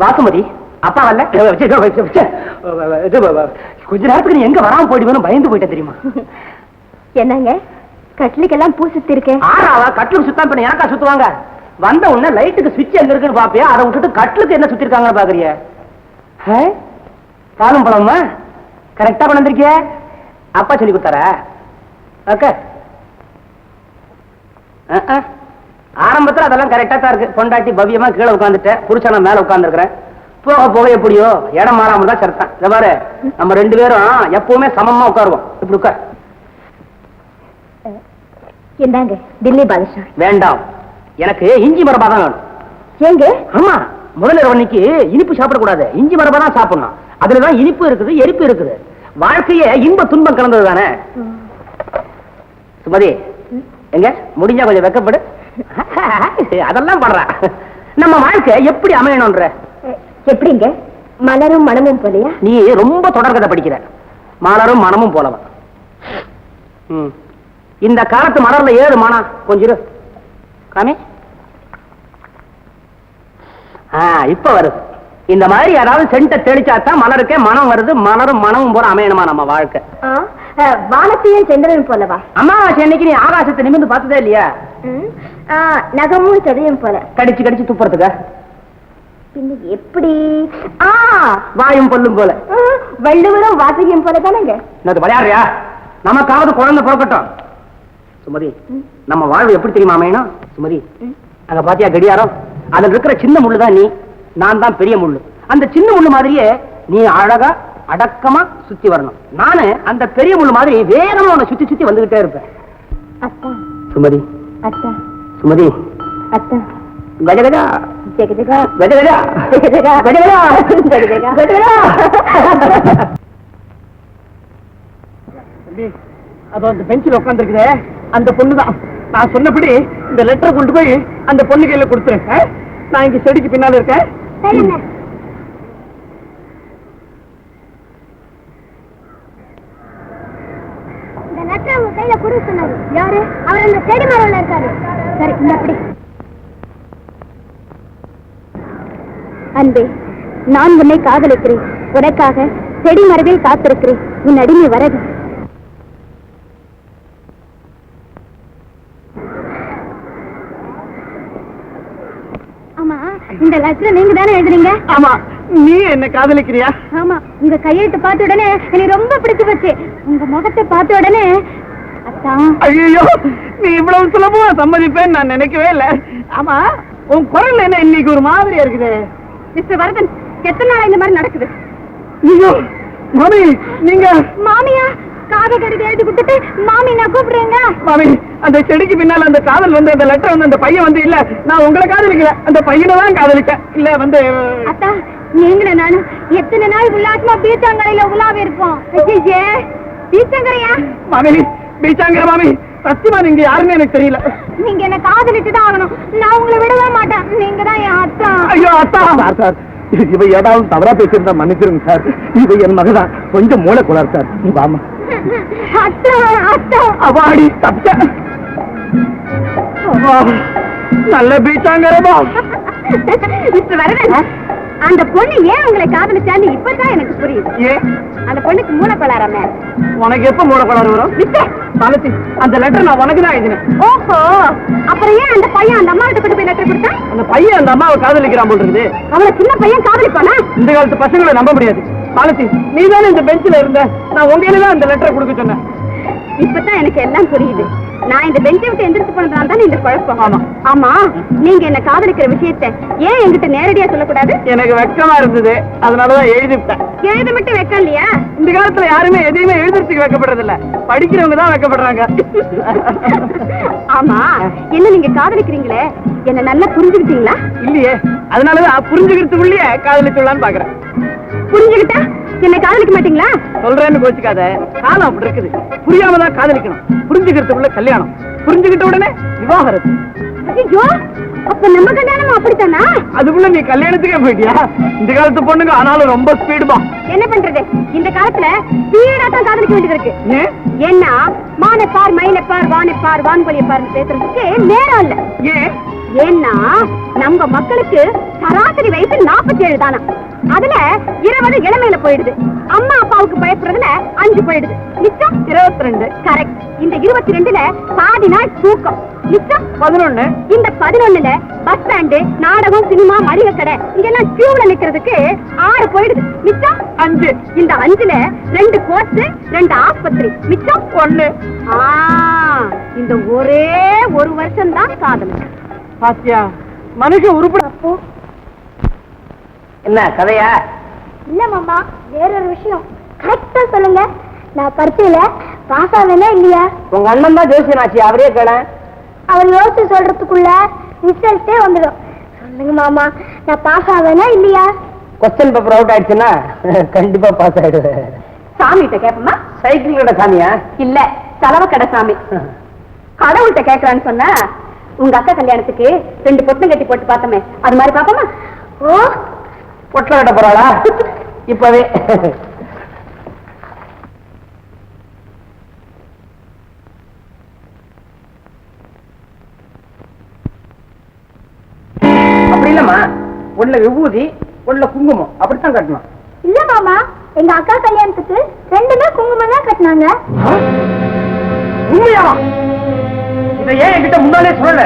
வாசுமதி அப்பா வரல. கொஞ்ச நேரத்துக்கு நீ எங்க வராம போயிடுவேன்னு பயந்து போயிட்டேன் தெரியுமா? என்னங்க கட்லுக்கெல்லாம் பூ சுத்தி இருக்கேன். ஆறாவா கட்லுக்கு சுத்தம் பண்ண எனக்கா சுத்துவாங்க? வந்த உடனே லைட்டுக்கு சுவிட்ச் எங்க இருக்குன்னு பாப்பியா? அதை விட்டுட்டு கட்லுக்கு என்ன சுத்தி இருக்காங்கன்னு பாக்குறிய? பாலும் பழமா கரெக்டா கொண்டு வந்திருக்கிய? அப்பா சொல்லி கொடுத்தாரா? ஓகே. ஆரம்பத்துல அதெல்லாம் கரெக்டா தான் இருக்கு. பொண்டாட்டி பவ்யமா கீழே உட்காந்துட்டேன், புருஷனா மேல உட்கார்ந்துருக்கிறேன். போக போக எப்படியோ இடம் மாறாம தான் சரித்தான். இத பாரு, நம்ம ரெண்டு பேரும் எப்பவுமே சமமா உட்காருவோம். இப்படி உட்கார். என்னங்க தில்லி பாதுஷா? வேண்டாம், எனக்கு இஞ்சி மரபா தான் வேணும். ஏங்க? ஆமா, முதல்ல இன்னைக்கு இனிப்பு சாப்பிடக்கூடாது, இஞ்சி மரபா தான் சாப்பிடணும். அதுலதான் இனிப்பு இருக்குது, எரிப்பு இருக்குது. வாழ்க்கையே இன்ப துன்பம் கலந்தது தானே. சுமதி எங்க முடிஞ்சா கொஞ்சம் வெக்கப்படு. அதெல்லாம் பண்ற. நம்ம வாழ்க்கை எப்படி அமையணும்ன்ற? எப்படிங்க? மலரும் மனமும் போலையா? நீ ரொம்ப தொடர்கதை படிக்கிற. மலரும் மனமும் போலவன். இந்த காலத்து மலர்ல ஏது மானா கொஞ்சம் காமி. இப்ப வருது. இந்த மாதிரி யாராவது சென்ட தெளிச்சாத்தான் மலருக்கே மனம் வருது. மலரும் மனமும் போல அமையணுமா நம்ம வாழ்க்கை? வானத்தையும் சென்றனும் போலவா? அமாவாசை அன்னைக்கு நீ ஆகாசத்தை நிமிர்ந்து பார்த்ததே இல்லையா? நகமும் செடியும் போல கடிச்சு கடிச்சு துப்புறதுக்கா? பின்ன எப்படி? வாயும் பொல்லும் போல, வள்ளுவரும் வாசகியும் போல தானங்க. விளையாடுறியா? நமக்காவது குழந்தை பிறக்கட்டும். சுமதி, நம்ம வாழ்வு எப்படி தெரியுமா அமையணும்? சுமதி, அங்க பாத்தியா கடியாரம்? அதுல இருக்கிற சின்ன முள்ளுதான் நீ, நான் தான் பெரிய முள்ளு. அந்த சின்ன முள்ளு மாதிரியே நீ அழகா அடக்கமா சுத்தி வரணும். நானு அந்த பெரிய முள்ளு மாதிரி வேகமா உன்னை சுத்தி சுத்தி வந்துகிட்டே இருப்பேன். அத்தா சுமதி, அத்தா சுமதி, அத்தா கஜகஜா ஜெகஜகா கஜகஜா ஜெகஜகா கஜகஜா ஜெகஜகா கஜகஜா. அது அந்த பெஞ்சில் உட்காந்துருக்குதே, அந்த பொண்ணுதான். நான் சொன்னபடி இந்த லெட்டரை கொண்டு போய் அந்த பொண்ணு கையில கொடுத்துருக்கேன். நான் இங்க செடிக்கு பின்னால இருக்கேன். இந்த லெட்டரை உங்க கையில குடு சொன்னாரு. யாரு? அவர் அந்த செடி மரம்ல இருக்காரு. சரி, இந்த அப்படி. அன்பே, நான் உன்னை காதலிக்கிறேன். உனக்காக செடி மரபில் காத்திருக்கிறேன். உன் அடிமை வரது. ஆமா, இந்த லெட்டர் நீங்க தானே எழுதுறீங்க? ஆமா. நீ என்ன காதலிக்கிறியா? ஆமா. உங்க கையெழுத்து பார்த்த உடனே எனக்கு ரொம்ப பிடிச்சு போச்சு. உங்க முகத்தை பார்த்த உடனே அத்தான். ஐயோ, நீ இவ்வளவு சுலபமா சம்மதிப்பேன்னு நான் நினைக்கவே இல்லை. ஆமா, உன் குரல் என்ன இன்னைக்கு ஒரு மாதிரியா இருக்குது? மிஸ்டர் வரதன், எத்தனை நாள் இந்த மாதிரி நடக்குது? ஐயோ மாமி, நீங்க மாமியா? காதல் கடிதம் எழுதி கொடுத்துட்டு மாமி நான் கூப்பிடுறேங்க. மாமி, அந்த செடிக்கு பின்னால அந்த காதல் வந்து அந்த லெட்டர் வந்து அந்த பையன் வந்து இல்ல நான் உங்களை காதலிக்கல, அந்த பையனை தான் காதலிச்சேன். இல்ல வந்து அத்தா, நீங்களும் நானும் எத்தனை நாள் உல்லாசமா பீச்சாங்கரையில உலாவி இருப்போம். பீச்சாங்கரையா? மாமி, பீச்சாங்கரை மாமி, சத்தியமா நீங்க யாருன்னு எனக்கு தெரியல. நீங்க என்ன காதலிச்சுதான் ஆகணும். நான் உங்களை விடவே மாட்டேன். நீங்க தான் என் அத்தா. ஐயோ அத்தா. சார் சார், இவ ஏதாவது தவறா பேசியிருந்தா மன்னிச்சிருங்க சார். இது என் மகதான், கொஞ்சம் மூளை குளார் சார். நீ வாமா. அத்தா அத்தா. அவாடி தப்பிச்ச. நல்ல பீச்சாங்கரமா. மிஸ்டர் வரதன், அந்த பொண்ணு ஏன் உங்களை காதலிச்சான்னு இப்பதான் எனக்கு புரியுது. ஏன்? அந்த பொண்ணுக்கு மூளை கொளாராம. உனக்கு எப்ப மூளை கொளாறு வரும்? பாலத்தி, அந்த லெட்டர் நான் உனக்கு தான் எழுதினேன். ஓஹோ, அப்புறம் ஏன் அந்த பையன் அந்த அம்மா கிட்ட போய் லெட்டர் கொடுத்தா? அந்த பையன் அந்த அம்மாவை காதலிக்கிறான் போல் இருக்குது. அவளை சின்ன பையன் காதலிப்பானா? இந்த காலத்து பசங்களை நம்ப முடியாது. பாலத்தி, நீ தானே இந்த பெஞ்சில இருந்த. நான் உங்ககிட்ட தான் இந்த லெட்டரை கொடுக்க சொன்னேன். இப்பதான் எனக்கு எல்லாம் புரியுது. நான் இந்த பெஞ்சை விட்டு எந்திரிச்சு போனதால தானே இந்த குழப்பம். ஆமா ஆமா, நீங்க என்ன காதலிக்கிற விஷயத்தை ஏன் என்கிட்ட நேரடியா சொல்லக்கூடாது? எனக்கு வெக்கமா இருந்தது, அதனாலதான் எழுதிவிட்டேன். எழுத மட்டும் வெக்கம் இல்லையா? இந்த காலத்துல யாருமே எதையுமே எழுதுறதுக்கு வெக்கப்படுறது இல்ல, படிக்கிறவங்க தான் வெக்கப்படுறாங்க. ஆமா, என்ன நீங்க காதலிக்கிறீங்களே, என்ன நல்லா புரிஞ்சுக்கிட்டீங்களா? இல்லையே, அதனாலதான் புரிஞ்சுக்கிறதுக்குள்ளேயே காதலிச்சுள்ளான்னு பாக்குறேன். புரிஞ்சுக்கிட்டா என்ன காதலிக்க மாட்டீங்களா? சொல்றேன்னு கோச்சிக்காத, காலம் அப்படி இருக்குது. புரியாமதான் காதலிக்கணும், புரிஞ்சுக்கிறதுக்குள்ள கல்யாணம், புரிஞ்சுக்கிட்ட உடனே விவாகரத்து. ஐயோ, அப்ப நம்ம கல்யாணம் அப்படித்தானா? அதுக்குள்ள நீ கல்யாணத்துக்கே போயிட்டியா? இந்த காலத்து பொண்ணுங்க ஆனாலும் ரொம்ப ஸ்பீடுமா. என்ன பண்றது, இந்த காலத்துல ஸ்பீடா தான் காதலிக்க வேண்டியது இருக்கு. ஏன்னா மானப்பார் மயிலப்பார் வானப்பார் வான்கொழியப்பார் பேசுறதுக்கு நேரம் இல்ல. ஏன்னா நம்ம மக்களுக்கு சராசரி வயசு 47 தானா. அதுல 20 இளமையில போயிடுது. அம்மா அப்பாவுக்கு பயப்படுறதுல 5 போயிடுது. மிச்சம் 22. கரெக்ட். இந்த 22ல பாதி நாள் தூக்கம். மிச்சம் 11. இந்த 11ல பஸ் ஸ்டாண்டு, நாடகம், சினிமா, மளிகை கடை இதெல்லாம் கியூல நிக்கிறதுக்கு 6 போயிடுது. மிச்சம் 5. இந்த 5ல 2 கோர்ஸ், 2 ஆஸ்பத்திரி. மிச்சம் 1. இந்த ஒரே ஒரு வருஷம் தான் காதல். பாத்தியா மனுஷன் உருப்பட. என்ன கதையா? இல்ல மாமா, வேற ஒரு விஷயம். கரெக்டா சொல்லுங்க, நான் பரீட்சையில பாஸ் ஆவேனா இல்லையா? உங்க அண்ணன் தான் ஜோசியனாச்சு, அவரே கேள. அவர் யோசிச்சு சொல்றதுக்குள்ள ரிசல்ட்டே வந்துடும். சொல்லுங்க மாமா, நான் பாஸ் ஆவேனா இல்லையா? கொஸ்டின் பேப்பர் அவுட் ஆயிடுச்சுன்னா கண்டிப்பா பாஸ் ஆயிடுவேன். சாமிகிட்ட கேப்பமா? சைக்கிள் கடை சாமியா? இல்ல, சலவ கடை சாமி. கடவுள்கிட்ட கேட்கறான்னு சொன்னா, உங்க அக்கா கல்யாணத்துக்கு 2 பொட்டை கட்டி போட்டு பார்த்தோமே, அது மாதிரி பாப்போமா? ஓ, பொட்டை கட்ட போறாளா? இப்பவே அப்படி இல்லம்மா, உள்ள விபூதி உள்ள குங்குமம் அப்படித்தான் கட்டணும். இல்ல மாமா, எங்க அக்கா கல்யாணத்துக்கு 2மே குங்குமம் தான் கட்டினாங்க. உண்மையாவா? இதை ஏன் என்கிட்ட முன்னாலே சொல்லல?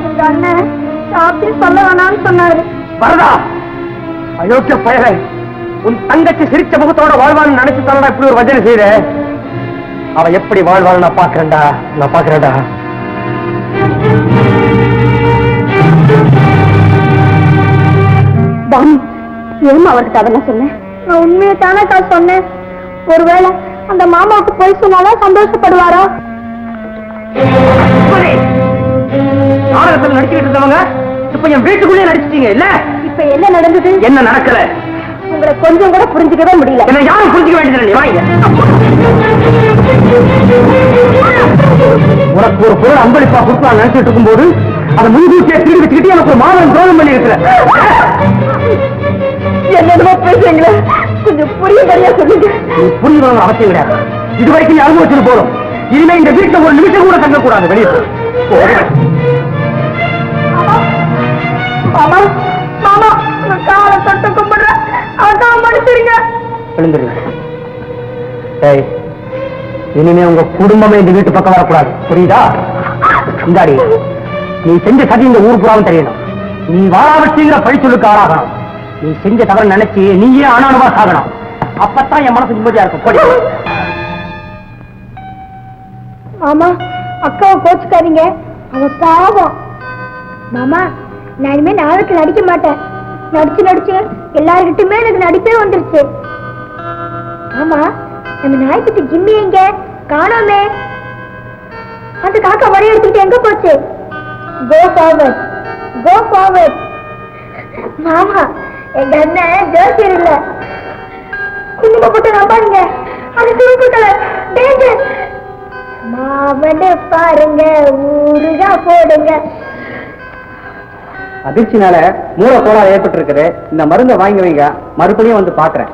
எங்க அண்ணன் சாப்பிட்டு சொல்ல வேணாம்னு சொன்னாரு. வரதா அயோக்கிய பயலை, உன் தங்கச்சி சிரிச்ச முகத்தோட வாழ்வான்னு நினைச்சு தரடா இப்படி ஒரு வஞ்சனை செய்த. அவ எப்படி வாழ்வாள் நான் பாக்குறேன்டா, நான் பாக்குறேன்டா. பானு, ஏன் அவர்கிட்ட அதெல்லாம் சொன்னேன்? நான் உண்மையை தானே சொன்னேன். ஒருவேளை அந்த மாமாவுக்கு போய் சொன்னாலும் சந்தோஷப்படுவாரோ? நாடகத்தில் நடிச்சுக்கிட்டு இருந்தவங்க இப்ப என் வீட்டுக்குள்ளே நடிச்சிட்டீங்க இல்ல? இப்ப என்ன நடந்தது? என்ன நடக்கல? உங்களை கொஞ்சம் கூட புரிஞ்சுக்கவே முடியல. என்ன யாரும் புரிஞ்சுக்க வேண்டியது? வாங்க, உனக்கு ஒரு பொருள் அன்பளிப்பா கொடுத்து நினைச்சிட்டு இருக்கும் போது அதை முன்கூட்டியே திரும்பி வச்சுக்கிட்டு எனக்கு ஒரு மாதம் துரோகம் பண்ணி இருக்கிற. என்னென்னமோ பேசுறீங்களே, கொஞ்சம் புரியும்படியா சொல்லுங்க. நீ புரியணும் அவசியம் கிடையாது. இது வரைக்கும் நீ அனுபவிச்சது போதும். இனிமே இந்த வீட்டுல ஒரு நிமிஷம் கூட தங்கக்கூடாது. வெளியே மாமா, மாமா, காலை தொட்டு கும்பிடுறேன், அதான் மன்னிச்சிருங்க. இனிமே உங்க குடும்பமே இந்த வீட்டு பக்கம் வரக்கூடாது, புரியுதா? இந்தாடி, நீ செஞ்ச சதி இந்த ஊர் புறாவும் தெரியணும். நீ வாராவட்டிங்கிற பழிச்சொல்லுக்கு ஆளாகணும். நீ செஞ்ச தவறு நினைச்சு நீயே ஆனானுவா சாகணும். அப்பத்தான் என் மனசு நிம்மதியா இருக்கும். போடி. மாமா, அக்காவை கோச்சுக்காதீங்க, அவ பாவம். மாமா, நான் இனிமே நாளைக்கு நடிக்க மாட்டேன். நடிச்சு நடிச்சு எல்லாருக்கிட்டுமே எனக்கு நடிப்பே வந்துருச்சு. ஆமா, நம்ம நாய்க்குட்டி ஜிம்மி எங்க காணோமே? அந்த காக்கா வரைய எடுத்துக்கிட்டு எங்க போச்சு? Go forward, go forward. மாமா, எங்க அண்ணன் ஜோசியர் இல்ல. குங்கும போட்டு நம்பாதீங்க, அது திருக்குட்டல டேஞ்சர். மாவடு பாருங்க, ஊருகா போடுங்க. அதிர்ச்சினால மூல கோளாறு ஏற்பட்டு இருக்குது. இந்த மருந்தை வாங்கி வைங்க, மறுபடியும் வந்து பாக்குறேன்.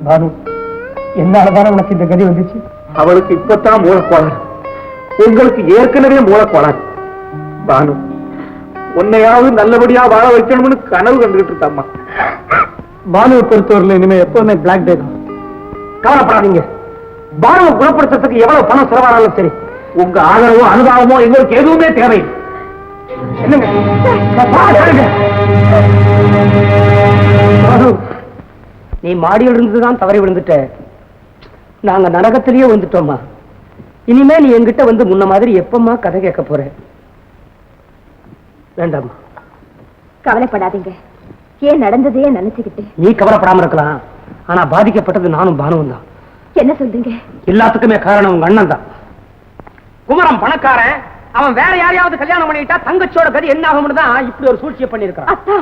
பானு, என்னாலதான உனக்கு இந்த கதி வந்துச்சு? அவளுக்கு இப்பதான் மூலக்கோளாறு, உங்களுக்கு ஏற்கனவே மூலக்கோளாறு. பானு, உன்னையாவது நல்லபடியா வாழ வைக்கணும்னு கனவு கண்டுகிட்டு இருக்காமா. பானுவை பொறுத்தவரையில் இனிமே எப்பவுமே பிளாக் டே தான். கவலைப்படாதீங்க, பானுவை குணப்படுத்துறதுக்கு எவ்வளவு பணம் செலவானாலும் சரி, உங்க ஆதரவோ அனுதாபமோ எங்களுக்கு எதுவுமே தேவை. என்னங்க நீ மாடியில் இருந்துதான் தவறி விழுந்துட்ட. நாங்க நரகத்திலேயே வந்துட்டோமா. இனிமே நீ என்கிட்ட வந்து முன்ன மாதிரி எப்பமா கதை கேட்க போற? வேண்டாமா. கவலைப்படாதீங்க, ஏன் நடந்ததே நினைச்சுக்கிட்டு. நீ கவலைப்படாம இருக்கலாம், ஆனா பாதிக்கப்பட்டது நானும் பானுவும் தான். என்ன சொல்றீங்க? எல்லாத்துக்குமே காரணம் உங்க அண்ணன் தான். குமரம் பணக்காரன், அவன் வேற யாரையாவது கல்யாணம் பண்ணிட்டா தங்கச்சோட கதி என்ன ஆகும்னு தான் இப்படி ஒரு சூழ்ச்சியை பண்ணிருக்கான். அத்தா,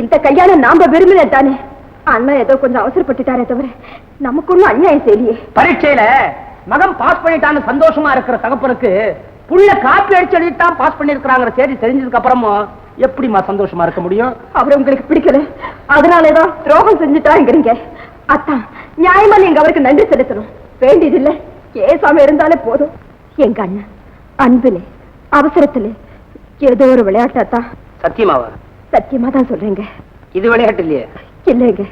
இந்த கல்யாணம் நாம விரும்பல தானே. அண்ணா ஏதோ கொஞ்சம் அவசரப்பட்டுட்டாரே தவிர நமக்கு ஒண்ணும் அநியாயம் செய்யலையே. பரீட்சையில மகன் பாஸ் பண்ணிட்டான்னு சந்தோஷமா இருக்கிற தகப்பனுக்கு புள்ள காப்பி அடிச்சு எழுதிட்டான் பாஸ் பண்ணிருக்காங்கிற செய்தி தெரிஞ்சதுக்கு அப்புறமும் எப்படிமா சந்தோஷமா இருக்க முடியும்? அவர் உங்களுக்கு பிடிக்கல, அதனாலதான் துரோகம் செஞ்சுட்டாங்கிறீங்க. அத்தான் நியாயமா நீங்க அவருக்கு நன்றி செலுத்தணும். வேண்டியதில்லை, ஏசாம இருந்தாலே போதும். எங்க அண்ணன் அன்பிலே அவசரத்திலே ஏதோ ஒரு விளையாட்டாத்தான். சத்தியமாவா? சத்தியமா தான் சொல்றீங்க. இது விளையாட்டு இல்லையே. இல்லைங்க,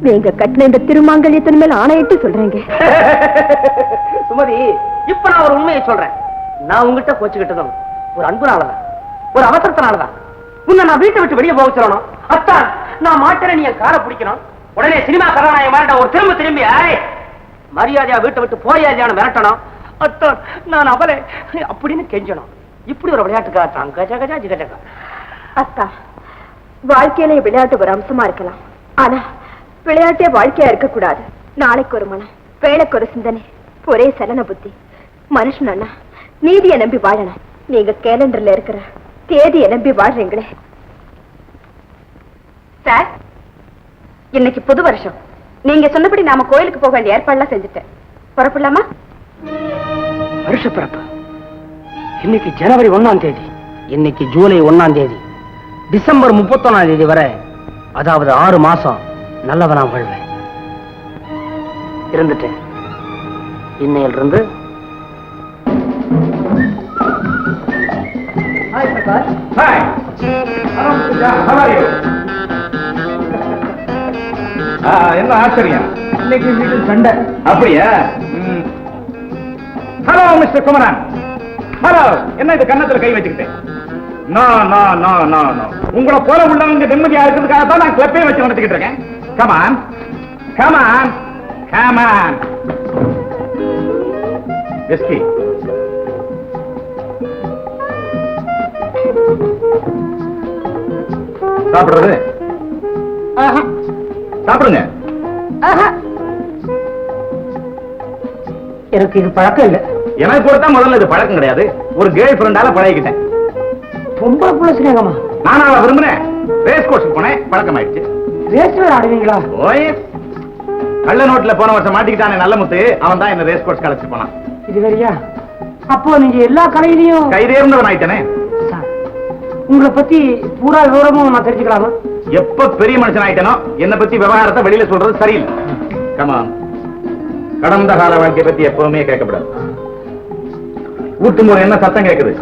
நீங்க கட்டின இந்த திருமாங்கல்யத்தின் மேல ஆணையிட்டு சொல்றீங்க. சுமதி, இப்ப நான் ஒரு உண்மையை சொல்றேன். நான் உங்ககிட்ட கோச்சுக்கிட்டதும் ஒரு அன்புனாலதான், ஒரு அவசரத்தினாலதான். உன்னை நான் வீட்டை விட்டு வெளியே போக சொல்லணும். அத்தான் நான் மாட்டேன், நீ என் காரை பிடிக்கணும். உடனே சினிமா கதாநாயக மாட்ட ஒரு திரும்பி மரியாதையா வீட்டை விட்டு போயாதியான விரட்டணும். அத்தான் நான் அவளை அப்படின்னு கெஞ்சணும். இப்படி ஒரு விளையாட்டுக்காக கஜ கஜா ஜிகஜகா. அத்தா, வாழ்க்கையில விளையாட்டு ஒரு அம்சமா இருக்கலாம், ஆனா விளையாட்டே வாழ்க்கையா இருக்க கூடாது. நாளைக்கு ஒரு மனம், வேலைக்கு ஒரு சிந்தனை, ஒரே சலன புத்தி. மனுஷன் அண்ணா நீதியை நம்பி வாழணும். நீங்க கேலண்டர்ல இருக்கிற தேதியை நம்பி வாழ்றீங்களே. சார், இன்னைக்கு புது வருஷம். நீங்க சொன்னபடி நாம கோயிலுக்கு போக வேண்டிய ஏற்பாடுலாம் செஞ்சுட்டேன். புறப்படலாமா? வருஷ பிறப்பு இன்னைக்கு ஜனவரி 1ஆம் தேதி, இன்னைக்கு ஜூலை 1ஆம் தேதி, டிசம்பர் 31ஆம் தேதி வரை, அதாவது 6 மாசம் நல்லவனா வாழ்வேன். இருந்துட்டேன். இன்னையில இருந்து என்ன ஆச்சரியம், இன்னைக்கு வீட்டில் சண்டை. அப்படியா? Hello mister Kumaran, hello. என்ன இது கன்னத்துல கை வச்சுக்கிட்டேன்? உங்களை போல உள்ளவங்க நிம்மதியா இருக்கிறதுக்காக தான் நான் கிளப்பே வச்சு நடத்திக்கிட்டு இருக்கேன். Come on come on come on. விஸ்கி. சாப்பிடுறது? சாப்பிடுங்க. எனக்கு இது பழக்கம் இல்லை. எனக்கு கொடுத்தா முதல்ல இது பழக்கம் கிடையாது. ஒரு கேர்ள் ஃபிரெண்டால பழகிக்கிட்டேன். ரொம்ப புலசுனேங்கம்மா. நானா விரும்புறேன். ரேஸ் கோர்ஸ் போனேன், பழக்கம் ஆயிடுச்சு. ரேஸ் வேற ஆடுவீங்களா? ஓய், கள்ள நோட்ல போன வருஷம் மாட்டிக்கிட்டானே நல்ல முத்து, அவன் தான் என்ன ரேஸ் கோர்ஸ் கலைச்சு போனான். இது வேறையா? அப்போ நீங்க எல்லா கலையிலையும் கைதேர்ந்தவன் ஆயிட்டனே. உங்களை பத்தி பூரா விவரமும் நான் தெரிஞ்சுக்கலாமா? எப்ப பெரிய மனுஷன் ஆயிட்டனோ என்ன பத்தி விவகாரத்தை வெளியில சொல்றது சரியில்லை. கமான். கடந்த கால வாழ்க்கை பத்தி எப்பவுமே கேட்கப்படாது. ஊட்டும் போது என்ன சத்தம் கேட்குது?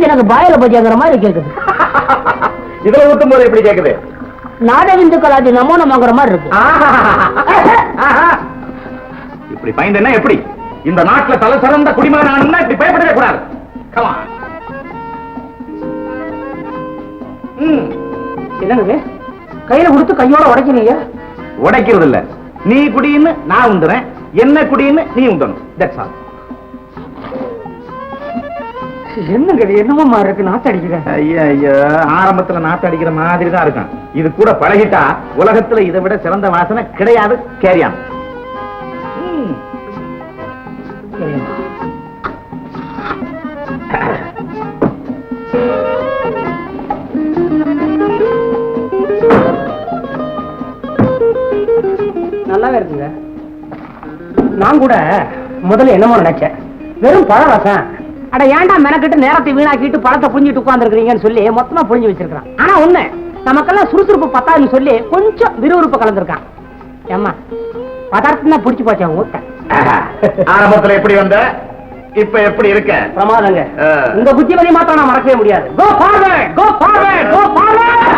எனக்கு பாயில பஜாங்கிற மாதிரி கேக்குது. இதுல ஊட்டும் போது எப்படி கேக்குது? நாடகிந்து கலாச்சி நமோ நமங்கிற மாதிரி இருக்கு. இப்படி பயந்தா எப்படி? இந்த நாட்டுல தலை சிறந்த குடிமகன் ஆனா இப்படி பயப்படவே கூடாது. கமான். என்னங்க கையில கொடுத்து கையோட உடைக்கிறீங்க? உடைக்கிறது இல்ல, நீ குடின்னு நான் உண்டுறேன், என்ன குடின்னு நீ உண்டணும். That's all. என்னங்க என்னமா இருக்கு? நாத்து அடிக்கிறேன். ஐயா, ஆரம்பத்துல நாத்து அடிக்கிற மாதிரி தான் இருக்கும். இது கூட பழகிட்டா உலகத்துல இதை விட சிறந்த வாசனை கிடையாது. கேரியான். நல்லாவே இருக்குங்க. நான் கூட முதல்ல என்னமோ நினைச்சேன், வெறும் பழ ரசம். அட ஏன்டா மெனக்கிட்டு நேரத்தை வீணாக்கிட்டு பழத்தை புரிஞ்சுட்டு உட்கார்ந்துருக்கீங்கன்னு சொல்லி மொத்தமா புரிஞ்சு வச்சிருக்கான். ஆனா ஒண்ணு, நமக்கெல்லாம் சுறுசுறுப்பு பத்தாதுன்னு சொல்லி கொஞ்சம் விறுவிறுப்பு கலந்துருக்கான். ஏம்மா பதார்த்தம் தான் பிடிச்சு போச்சேன் ஊட்ட. ஆரம்பத்துல எப்படி வந்த, இப்ப எப்படி இருக்க? பிரமாதங்க. உங்க புத்திமதி மாத்திரம் நான் மறக்கவே முடியாது. Go forward, go forward, go forward.